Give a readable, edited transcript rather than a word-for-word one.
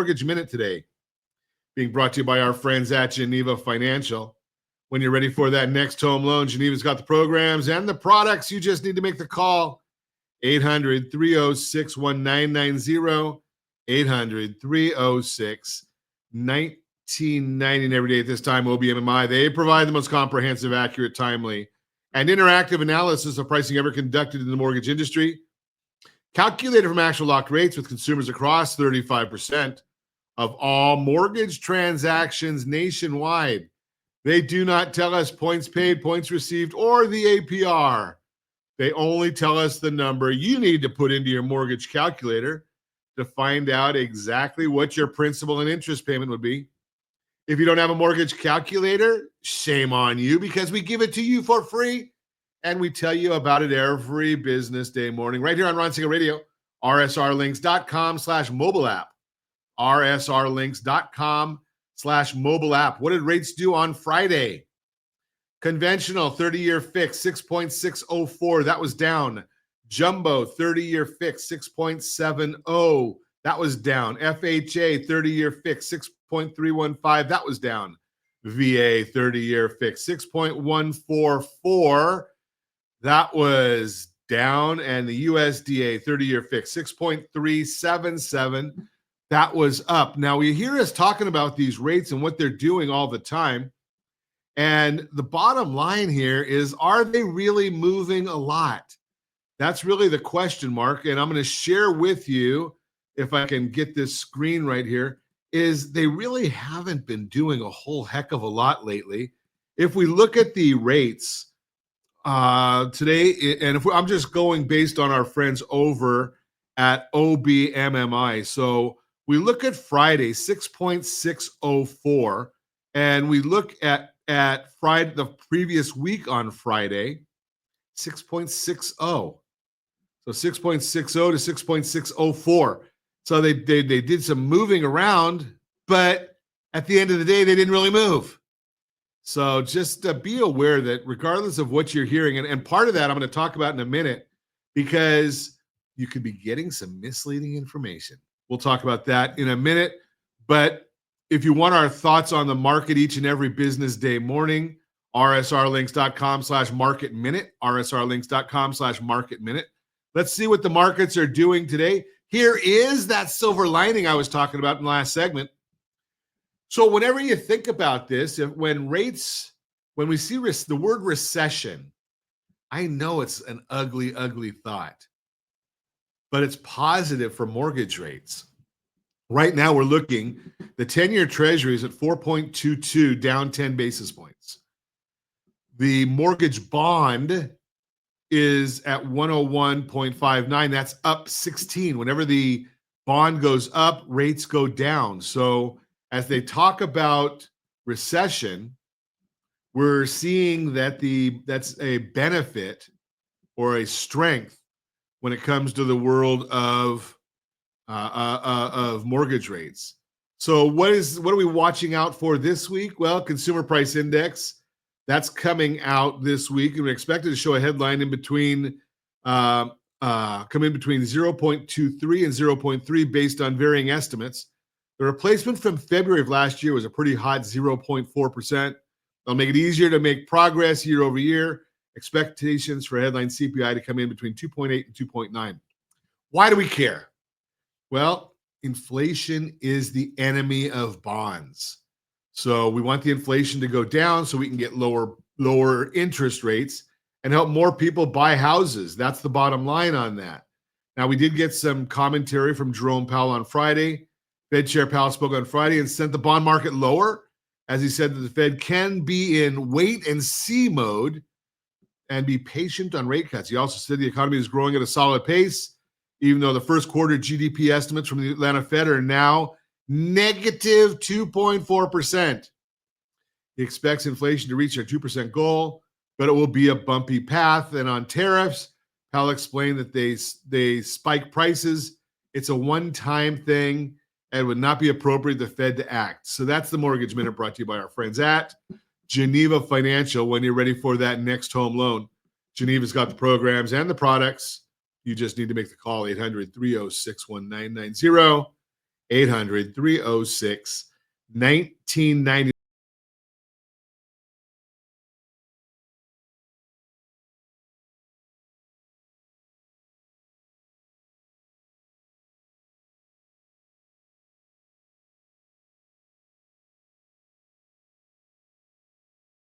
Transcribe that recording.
Mortgage Minute today, being brought to you by our friends at Geneva Financial. When you're ready for that next home loan, Geneva's got the programs and the products. You just need to make the call. 800-306-1990, 800-306-1990. Every day at this time, OBMMI, they provide the most comprehensive, accurate, timely, and interactive analysis of pricing ever conducted in the mortgage industry. Calculated from actual locked rates with consumers across 35% of all mortgage transactions nationwide. They do not tell us points paid, points received, or the APR. They only tell us the number you need to put into your mortgage calculator to find out exactly what your principal and interest payment would be. If you don't have a mortgage calculator, shame on you, because we give it to you for free. And we tell you about it every business day morning right here on Ron Siegel Radio, rsrlinks.com/mobile app, rsrlinks.com/mobile app. What did rates do on Friday? Conventional 30-year fix, 6.604. That was down. Jumbo 30-year fix, 6.70. That was down. FHA 30-year fix, 6.315. That was down. VA 30-year fix, 6.144. That was down. And the USDA 30-year fix, 6.377. That was up. Now, you hear us talking about these rates and what they're doing all the time. And the bottom line here is, are they really moving a lot? That's really the question mark. And I'm going to share with you, if I can get this screen right here, is they really haven't been doing a whole heck of a lot lately. If we look at the rates today, and I'm just going based on our friends over at OBMMI. So we look at Friday, 6.604, and we look at Friday, the previous week on Friday, 6.60. So 6.60 to 6.604. So they did some moving around, but at the end of the day, they didn't really move. So just be aware that regardless of what you're hearing, and part of that I'm going to talk about in a minute, because you could be getting some misleading information. We'll talk about that in a minute. But if you want our thoughts on the market each and every business day morning, rsrlinks.com/market minute, rsrlinks.com/market minute. Let's see what the markets are doing today. Here is that silver lining I was talking about in the last segment. So whenever you think about this, when we see the word recession, I know it's an ugly, ugly thought, but it's positive for mortgage rates. Right now we're looking, the 10-year treasury is at 4.22, down 10 basis points. The mortgage bond is at 101.59. That's up 16. Whenever the bond goes up, rates go down. So as they talk about recession, we're seeing that that's a benefit or a strength when it comes to the world of mortgage rates. So what are we watching out for this week? Well, Consumer Price Index, that's coming out this week, and we're expected to show a headline in between, come in between 0.23 and 0.3 based on varying estimates. The replacement from February of last year was a pretty hot 0.4%. They'll make it easier to make progress year over year. Expectations for headline CPI to come in between 2.8 and 2.9. Why do we care? Well, inflation is the enemy of bonds. So we want the inflation to go down so we can get lower interest rates and help more people buy houses. That's the bottom line on that. Now, we did get some commentary from Jerome Powell on Friday. Fed Chair Powell spoke on Friday and sent the bond market lower, as he said that the Fed can be in wait and see mode and be patient on rate cuts. He also said the economy is growing at a solid pace, even though the first quarter GDP estimates from the Atlanta Fed are now negative 2.4%. He expects inflation to reach their 2% goal, but it will be a bumpy path. And on tariffs, Powell explained that they spike prices. It's a one-time thing and would not be appropriate for the Fed to act. So that's the Mortgage Minute, brought to you by our friends at Geneva Financial. When you're ready for that next home loan, Geneva's got the programs and the products. You just need to make the call, 800-306-1990, 800 306 1999.